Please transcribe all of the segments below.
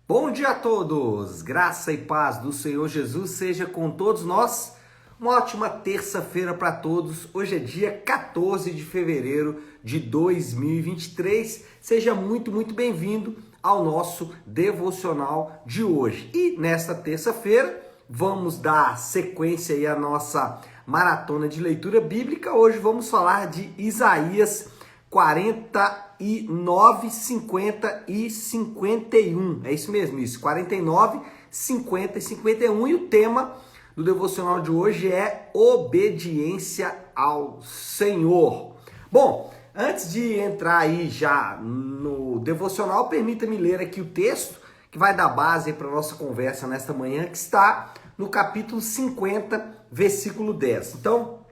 Bom dia a todos, graça e paz do Senhor Jesus seja com todos nós. Uma ótima terça-feira para todos. Hoje é dia 14 de fevereiro de 2023. Seja muito bem-vindo ao nosso devocional de hoje. E nesta terça-feira vamos dar sequência aí à nossa maratona de leitura bíblica. Hoje vamos falar de Isaías 49, 50 e 51. É isso mesmo, isso. 49, 50 e 51. E o tema do devocional de hoje é obediência ao Senhor. Bom, antes de entrar aí já no devocional, permita-me ler aqui o texto que vai dar base para a nossa conversa nesta manhã, que está no capítulo 50, versículo 10. Então,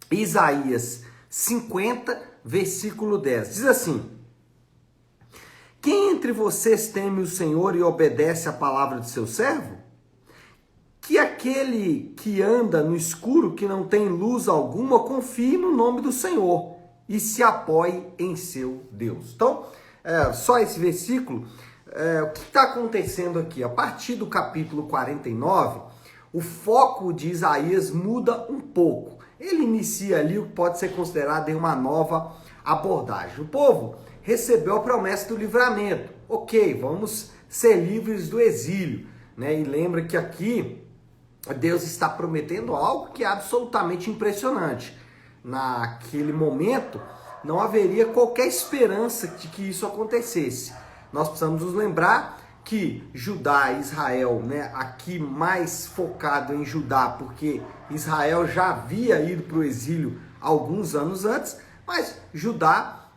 Isaías 50, versículo 10. Diz assim: quem entre vocês teme o Senhor e obedece à palavra de seu servo? Que aquele que anda no escuro, que não tem luz alguma, confie no nome do Senhor e se apoie em seu Deus. Então, só esse versículo, o que está acontecendo aqui? A partir do capítulo 49, o foco de Isaías muda um pouco. Ele inicia ali o que pode ser considerado uma nova abordagem. O povo recebeu a promessa do livramento. Ok, vamos ser livres do exílio, né? E lembra que aqui Deus está prometendo algo que é absolutamente impressionante. Naquele momento, não haveria qualquer esperança de que isso acontecesse. Nós precisamos nos lembrar que Judá e Israel, né, aqui mais focado em Judá, porque Israel já havia ido para o exílio alguns anos antes, mas Judá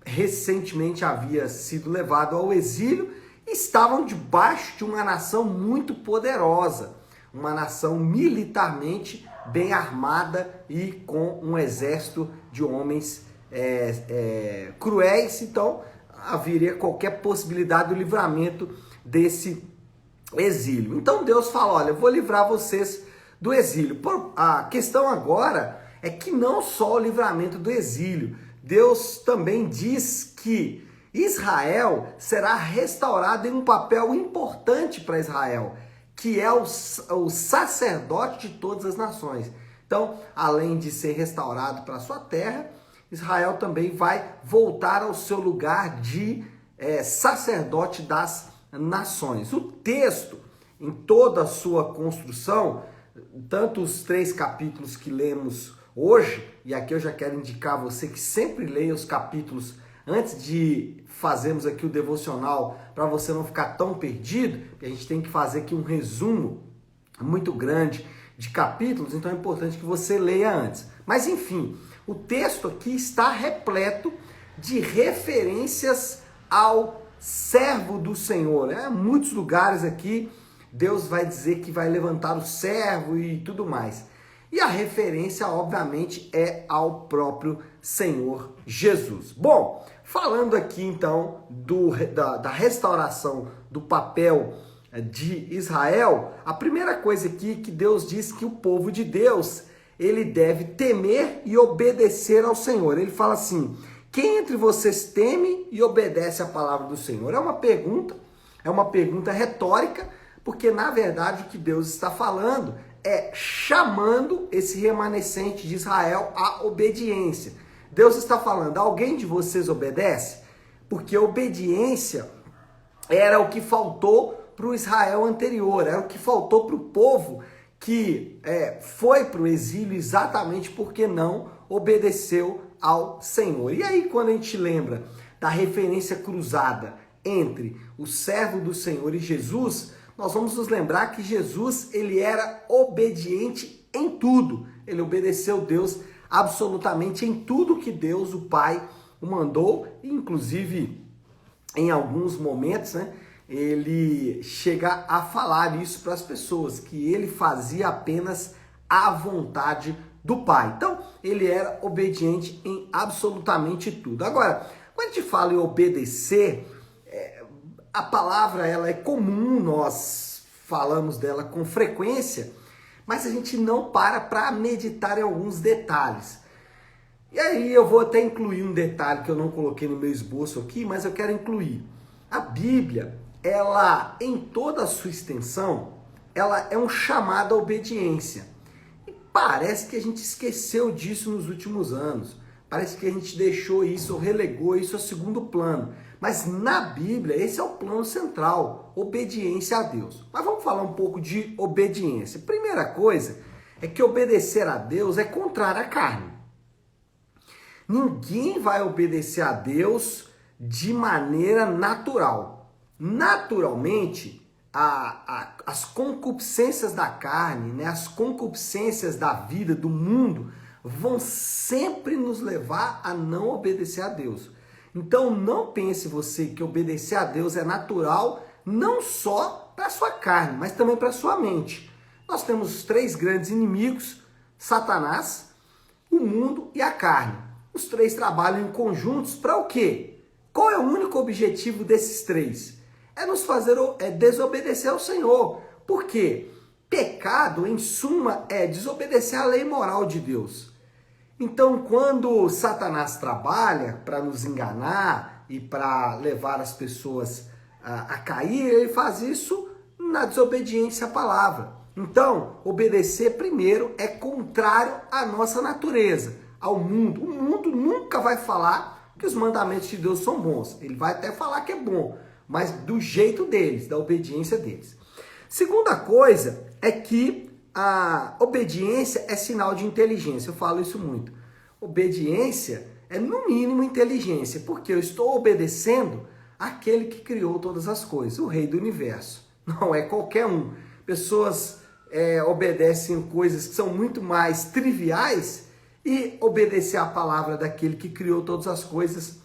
recentemente havia sido levado ao exílio e estavam debaixo de uma nação muito poderosa, uma nação militarmente bem armada e com um exército de homens cruéis. Então, haveria qualquer possibilidade do livramento desse exílio. Então Deus fala: olha, eu vou livrar vocês do exílio. A questão agora é que não só o livramento do exílio, Deus também diz que Israel será restaurado em um papel importante para Israel, que é o sacerdote de todas as nações. Então, além de ser restaurado para a sua terra, Israel também vai voltar ao seu lugar de sacerdote das nações. O texto, em toda a sua construção, tanto os 3 capítulos que lemos hoje, e aqui eu já quero indicar a você que sempre leia os capítulos antes de fazermos aqui o devocional, para você não ficar tão perdido, porque a gente tem que fazer aqui um resumo muito grande de capítulos, então é importante que você leia antes. Mas enfim, o texto aqui está repleto de referências ao servo do Senhor. Muitos lugares aqui Deus vai dizer que vai levantar o servo e tudo mais. E a referência, obviamente, é ao próprio Senhor Jesus. Bom, falando aqui então da restauração do papel de Israel, a primeira coisa aqui que Deus diz que o povo de Deus, ele deve temer e obedecer ao Senhor. Ele fala assim: quem entre vocês teme e obedece à palavra do Senhor? É uma pergunta retórica, porque na verdade o que Deus está falando é chamando esse remanescente de Israel à obediência. Deus está falando: alguém de vocês obedece? Porque a obediência era o que faltou para o Israel anterior, era o que faltou para o povo que foi para o exílio exatamente porque não obedeceu ao Senhor. E aí, quando a gente lembra da referência cruzada entre o servo do Senhor e Jesus, nós vamos nos lembrar que Jesus, ele era obediente em tudo. Ele obedeceu Deus absolutamente em tudo que Deus, o Pai, o mandou. Inclusive, em alguns momentos, né, ele chega a falar isso para as pessoas, que ele fazia apenas a vontade do Pai. Então, ele era obediente em absolutamente tudo. Agora, quando a gente fala em obedecer, a palavra ela é comum, nós falamos dela com frequência, mas a gente não para meditar em alguns detalhes. E aí eu vou até incluir um detalhe que eu não coloquei no meu esboço aqui, mas eu quero incluir. A Bíblia, ela, em toda a sua extensão, ela é um chamado à obediência. E parece que a gente esqueceu disso nos últimos anos. Parece que a gente deixou isso ou relegou isso ao segundo plano. Mas na Bíblia, esse é o plano central, obediência a Deus. Mas vamos falar um pouco de obediência. Primeira coisa é que obedecer a Deus é contrário à carne. Ninguém vai obedecer a Deus de maneira natural. Naturalmente, as concupiscências da carne, né, as concupiscências da vida, do mundo, vão sempre nos levar a não obedecer a Deus. Então não pense você que obedecer a Deus é natural, não só para a sua carne, mas também para a sua mente. Nós temos 3 grandes inimigos, Satanás, o mundo e a carne. Os 3 trabalham em conjuntos para o quê? Qual é o único objetivo desses 3? É nos fazer desobedecer ao Senhor. Por quê? Pecado, em suma, é desobedecer à lei moral de Deus. Então, quando Satanás trabalha para nos enganar e para levar as pessoas a cair, ele faz isso na desobediência à palavra. Então, obedecer primeiro é contrário à nossa natureza, ao mundo. O mundo nunca vai falar que os mandamentos de Deus são bons. Ele vai até falar que é bom, mas do jeito deles, da obediência deles. Segunda coisa é que a obediência é sinal de inteligência. Eu falo isso muito. Obediência é, no mínimo, inteligência, porque eu estou obedecendo àquele que criou todas as coisas, o Rei do Universo. Não é qualquer um. Pessoas obedecem coisas que são muito mais triviais e obedecer à palavra daquele que criou todas as coisas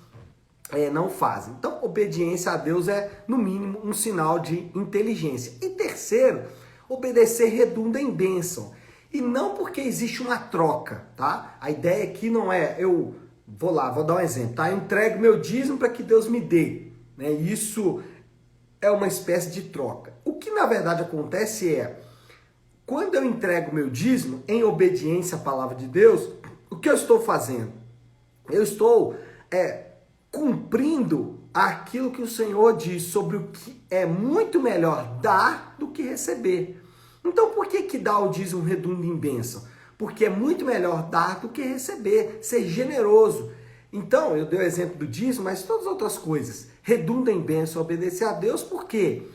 não fazem. Então, obediência a Deus é, no mínimo, um sinal de inteligência. E terceiro, obedecer redunda em bênção. E não porque existe uma troca, tá? A ideia aqui não é, eu vou dar um exemplo, tá? Eu entrego meu dízimo para que Deus me dê, né? Isso é uma espécie de troca. O que na verdade acontece é, quando eu entrego meu dízimo em obediência à palavra de Deus, o que eu estou fazendo? Eu estou cumprindo aquilo que o Senhor diz sobre o que é muito melhor dar do que receber. Então, por que dar o dízimo redunda em bênção? Porque é muito melhor dar do que receber, ser generoso. Então, eu dei o exemplo do dízimo, mas todas as outras coisas redunda em bênção, obedecer a Deus, porque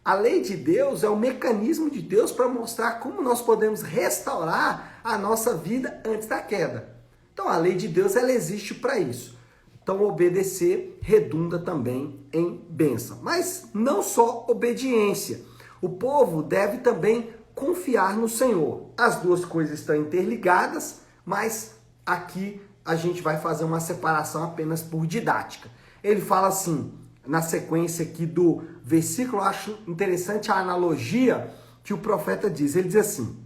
a lei de Deus é o mecanismo de Deus para mostrar como nós podemos restaurar a nossa vida antes da queda. Então, a lei de Deus, ela existe para isso. Então, obedecer redunda também em bênção. Mas não só obediência. O povo deve também confiar no Senhor. As duas coisas estão interligadas, mas aqui a gente vai fazer uma separação apenas por didática. Ele fala assim, na sequência aqui do versículo, eu acho interessante a analogia que o profeta diz. Ele diz assim,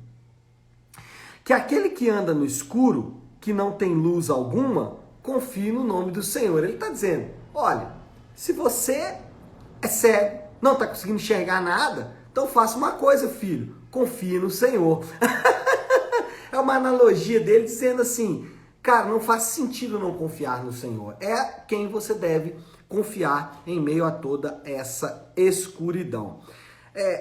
que aquele que anda no escuro, que não tem luz alguma, confie no nome do Senhor. Ele está dizendo, olha, se você é cego, não está conseguindo enxergar nada, então faça uma coisa, filho, confie no Senhor. É uma analogia dele dizendo assim, cara, não faz sentido não confiar no Senhor. É quem você deve confiar em meio a toda essa escuridão.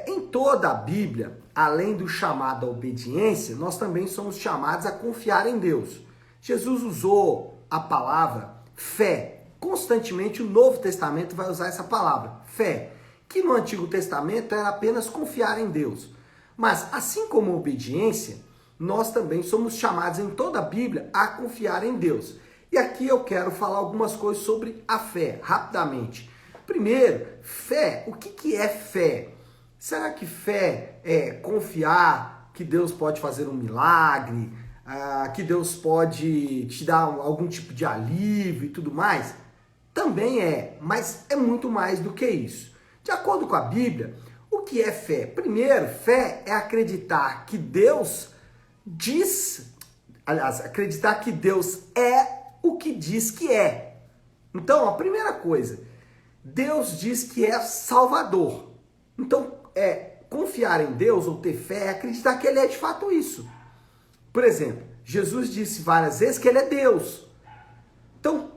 Em toda a Bíblia, além do chamado à obediência, nós também somos chamados a confiar em Deus. Jesus usou a palavra fé. Constantemente o Novo Testamento vai usar essa palavra, fé, que no Antigo Testamento era apenas confiar em Deus. Mas, assim como a obediência, nós também somos chamados em toda a Bíblia a confiar em Deus. E aqui eu quero falar algumas coisas sobre a fé, rapidamente. Primeiro, fé. O que é fé? Será que fé é confiar que Deus pode fazer um milagre, que Deus pode te dar algum tipo de alívio e tudo mais? Também é, mas é muito mais do que isso. De acordo com a Bíblia, o que é fé? Primeiro, fé é acreditar que Deus acreditar que Deus é o que diz que é. Então, a primeira coisa, Deus diz que é Salvador. Então, confiar em Deus ou ter fé é acreditar que Ele é de fato isso. Por exemplo, Jesus disse várias vezes que Ele é Deus. Então,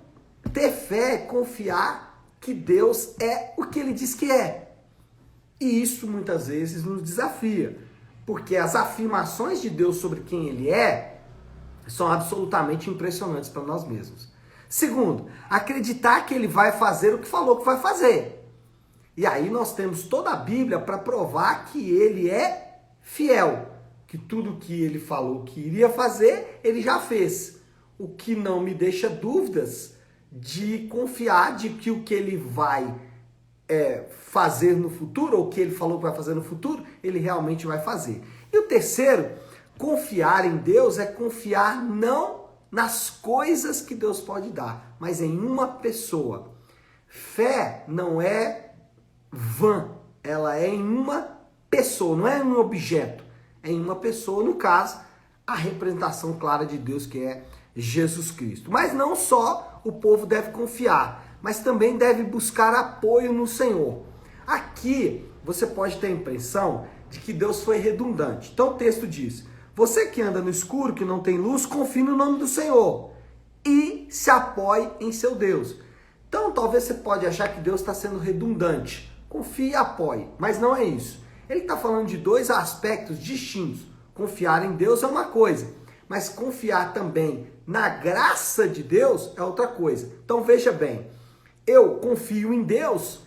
ter fé é confiar que Deus é o que Ele diz que é. E isso muitas vezes nos desafia, porque as afirmações de Deus sobre quem Ele é são absolutamente impressionantes para nós mesmos. Segundo, acreditar que Ele vai fazer o que falou que vai fazer. E aí nós temos toda a Bíblia para provar que Ele é fiel, que tudo que Ele falou que iria fazer, Ele já fez. O que não me deixa dúvidas de confiar de que o que Ele vai fazer no futuro, ou o que Ele falou que vai fazer no futuro, Ele realmente vai fazer. E o terceiro, confiar em Deus é confiar não nas coisas que Deus pode dar, mas em uma pessoa. Fé não é vã, ela é em uma pessoa, não é em um objeto, é em uma pessoa, no caso, a representação clara de Deus, que é Jesus Cristo. Mas não só o povo deve confiar, mas também deve buscar apoio no Senhor. Aqui você pode ter a impressão de que Deus foi redundante. Então o texto diz: você que anda no escuro, que não tem luz, confie no nome do Senhor e se apoie em seu Deus. Então talvez você pode achar que Deus está sendo redundante. Confie e apoie, mas não é isso. Ele está falando de dois aspectos distintos. Confiar em Deus é uma coisa, mas confiar também na graça de Deus é outra coisa. Então veja bem, eu confio em Deus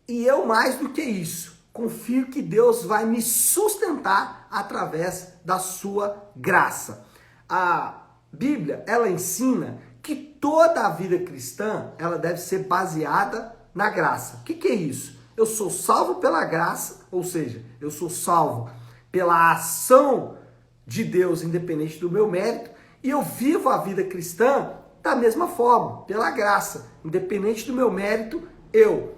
e eu mais do que isso, confio que Deus vai me sustentar através da sua graça. A Bíblia, ela ensina que toda a vida cristã, ela deve ser baseada na graça. O que é isso? Eu sou salvo pela graça, ou seja, eu sou salvo pela ação de Deus, independente do meu mérito, e eu vivo a vida cristã da mesma forma, pela graça. Independente do meu mérito, eu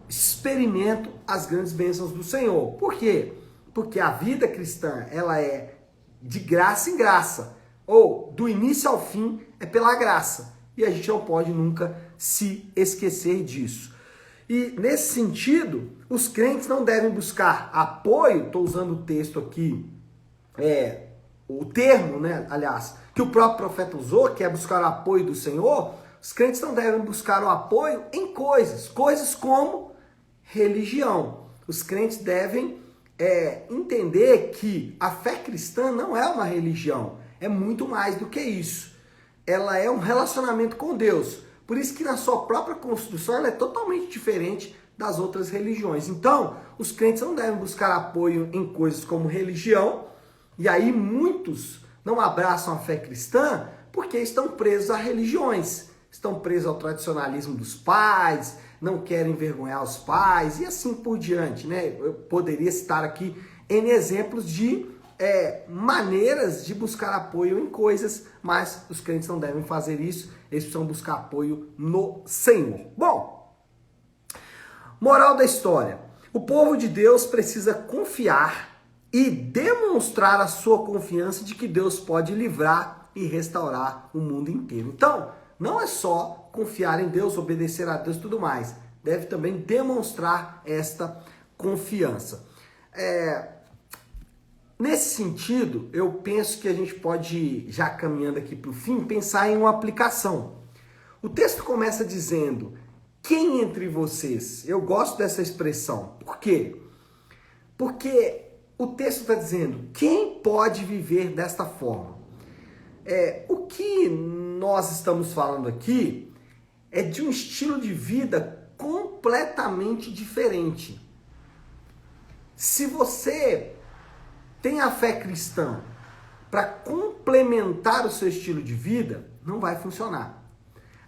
experimento as grandes bênçãos do Senhor. Por quê? Porque a vida cristã, ela é de graça em graça, ou do início ao fim é pela graça. E a gente não pode nunca se esquecer disso. E nesse sentido, os crentes não devem buscar apoio, estou usando o texto aqui, o termo, né, aliás, que o próprio profeta usou, que é buscar o apoio do Senhor. Os crentes não devem buscar o apoio em coisas como religião. Os crentes devem entender que a fé cristã não é uma religião, é muito mais do que isso. Ela é um relacionamento com Deus. Por isso que na sua própria construção ela é totalmente diferente das outras religiões. Então, os crentes não devem buscar apoio em coisas como religião, e aí muitos não abraçam a fé cristã porque estão presos a religiões, estão presos ao tradicionalismo dos pais, não querem envergonhar os pais e assim por diante, né? Eu poderia citar aqui N exemplos de maneiras de buscar apoio em coisas, mas os crentes não devem fazer isso, eles precisam buscar apoio no Senhor. Bom, moral da história: o povo de Deus precisa confiar e demonstrar a sua confiança de que Deus pode livrar e restaurar o mundo inteiro. Então, não é só confiar em Deus, obedecer a Deus e tudo mais. Deve também demonstrar esta confiança. Nesse sentido, eu penso que a gente pode, já caminhando aqui para o fim, pensar em uma aplicação. O texto começa dizendo: quem entre vocês? Eu gosto dessa expressão. Por quê? Porque o texto está dizendo: quem pode viver desta forma? O que nós estamos falando aqui é de um estilo de vida completamente diferente. Se você tem a fé cristã para complementar o seu estilo de vida, não vai funcionar.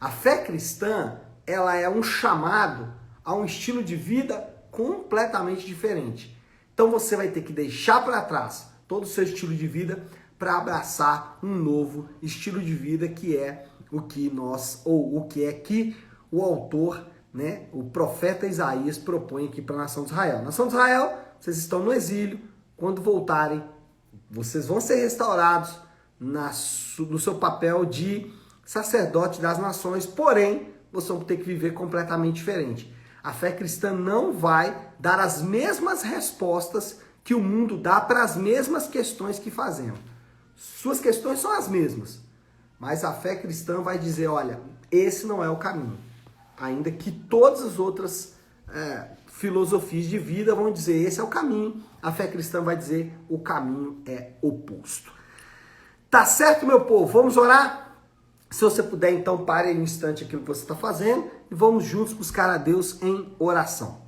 A fé cristã, ela é um chamado a um estilo de vida completamente diferente. Então você vai ter que deixar para trás todo o seu estilo de vida para abraçar um novo estilo de vida, que é o que o autor, né, o profeta Isaías propõe aqui para a nação de Israel. Nação de Israel, vocês estão no exílio, quando voltarem, vocês vão ser restaurados no seu papel de sacerdote das nações, porém, vocês vão ter que viver completamente diferente. A fé cristã não vai dar as mesmas respostas que o mundo dá para as mesmas questões que fazemos. Suas questões são as mesmas, mas a fé cristã vai dizer: olha, esse não é o caminho. Ainda que todas as outras filosofias de vida vão dizer esse é o caminho, a fé cristã vai dizer o caminho é oposto. Tá certo, meu povo? Vamos orar? Se você puder, então, pare aí um instante aquilo que você está fazendo e vamos juntos buscar a Deus em oração.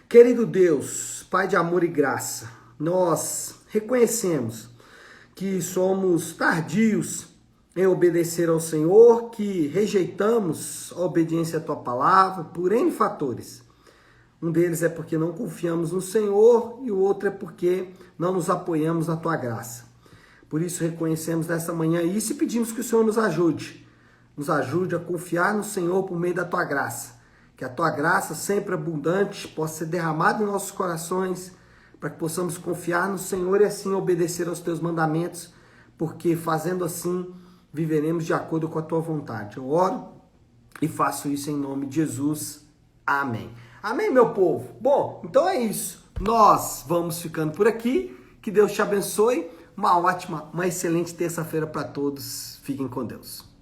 Querido Deus, Pai de amor e graça, nós reconhecemos que somos tardios em obedecer ao Senhor, que rejeitamos a obediência à Tua palavra por N fatores. Um deles é porque não confiamos no Senhor e o outro é porque não nos apoiamos na Tua graça. Por isso reconhecemos nessa manhã isso e pedimos que o Senhor nos ajude. Nos ajude a confiar no Senhor por meio da Tua graça. Que a Tua graça, sempre abundante, possa ser derramada em nossos corações, para que possamos confiar no Senhor e assim obedecer aos Teus mandamentos, porque fazendo assim, viveremos de acordo com a Tua vontade. Eu oro e faço isso em nome de Jesus. Amém. Amém, meu povo? Bom, então é isso. Nós vamos ficando por aqui. Que Deus te abençoe. Uma ótima, uma excelente terça-feira para todos. Fiquem com Deus.